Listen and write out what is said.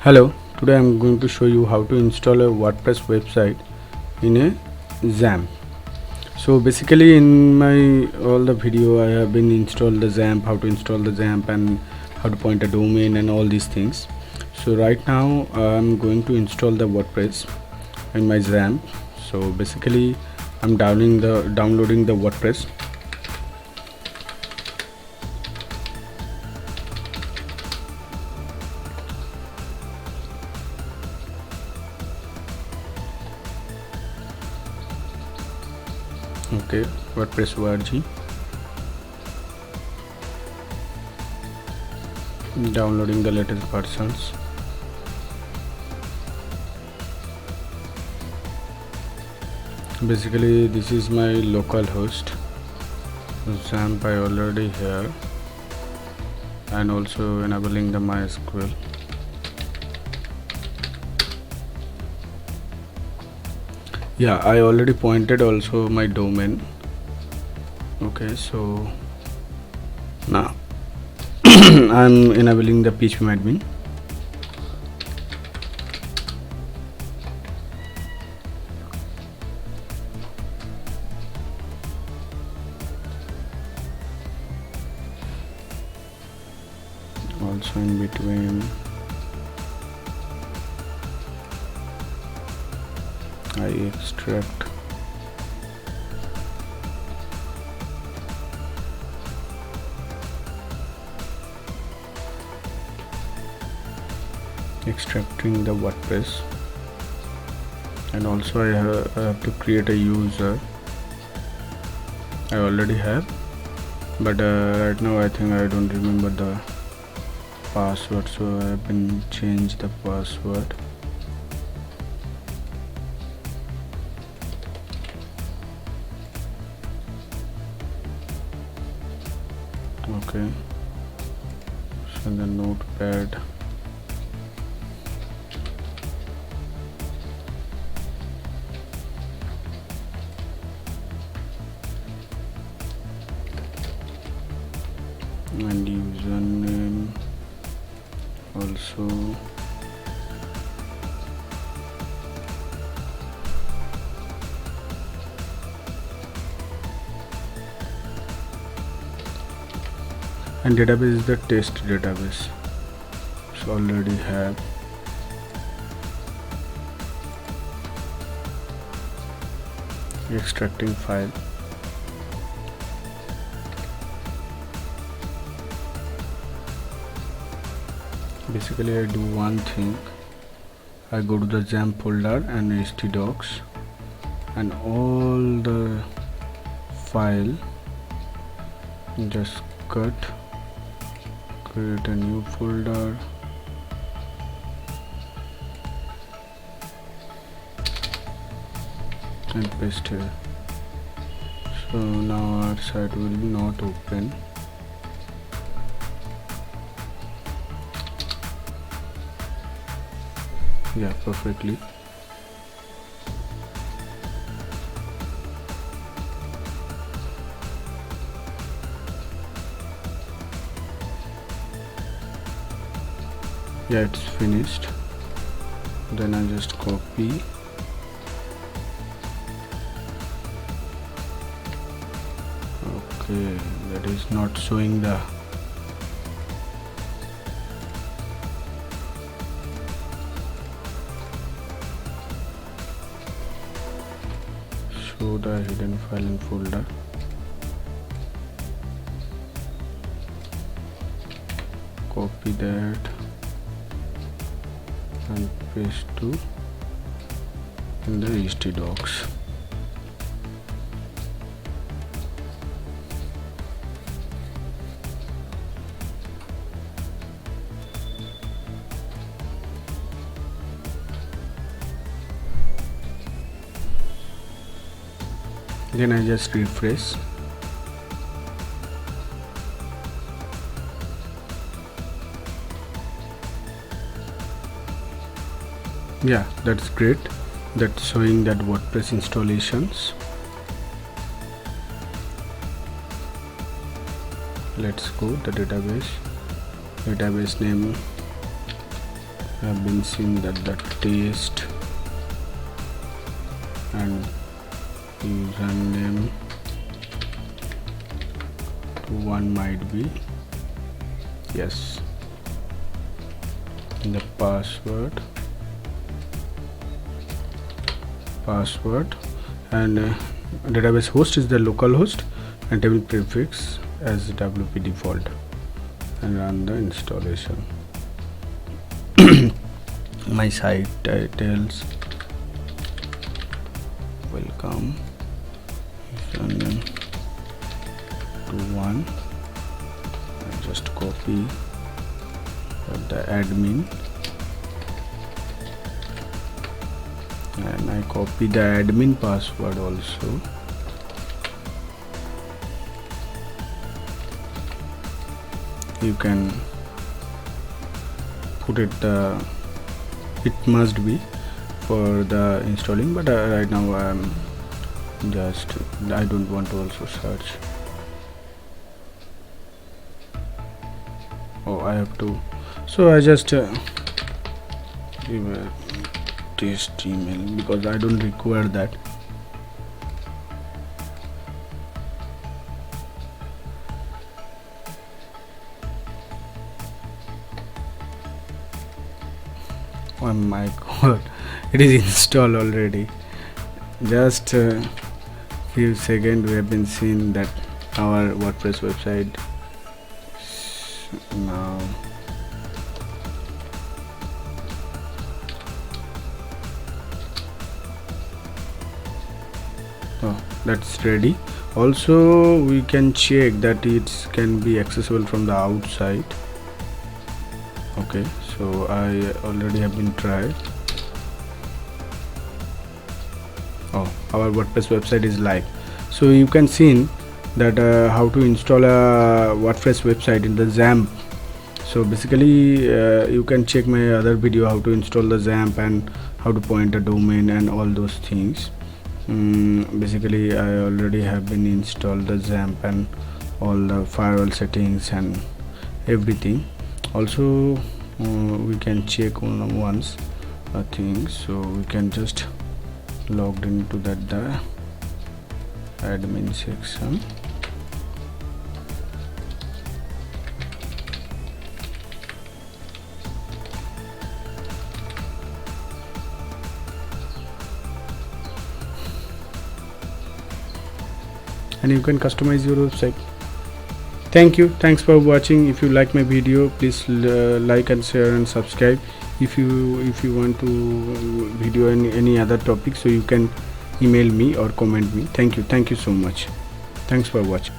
Hello, today I am going to show you how to install a WordPress website in a XAMPP. So basically in my all the video I have been installed the XAMPP, how to install the XAMPP and how to point a domain and all these things. So right now I am going to install the WordPress in my XAMPP. So basically I'm downloading the WordPress. Okay, WordPress org, downloading the latest versions. Basically this is my local host. XAMPP I already have, and also enabling the MySQL. Yeah, I already pointed also my domain. Okay, so now I'm enabling the phpMadmin. Also in between I extract extracting the WordPress, and also I have to create a user. I already have, but right now I think I don't remember the password, so I've been change the password. Okay, so the notepad, and username also. And database is the test database, so already have. Extracting file. Basically I do one thing, I go to the XAMPP folder and htdocs, and all the file just cut, create a new folder, and paste here. So now our site will not open. Yeah, perfectly. Yeah, it's finished. Then I just copy, okay, that is not showing the show the hidden file in folder. Copy that and paste to in the htdocs. Then I just refresh. Yeah, that's great. That's showing that WordPress installations. Let's go the database name have been seen that the taste and username to one might be yes. The password and database host is the local host and table prefix as WP default, and run the installation. My site titles welcome username to one. I just copy the admin and I copy the admin password also. You can put it it must be for the installing, but right now I don't want to also search. I have to, so I just give a test email because I don't require that. Oh my god, it is installed already. Just few seconds we have been seeing that our WordPress website now. That's ready. Also we can check that it can be accessible from the outside. Okay, so I already have been tried. Our WordPress website is live. So you can see that how to install a WordPress website in the XAMPP. So basically you can check my other video how to install the XAMPP and how to point a domain and all those things. Basically I already have been installed the XAMPP and all the firewall settings and everything. Also we can check on once things, so we can just logged into the admin section. And you can customize your website. Thanks for watching. If you like my video, please like and share and subscribe. If you want to video any other topic, so you can email me or comment me. Thank you so much. Thanks for watching.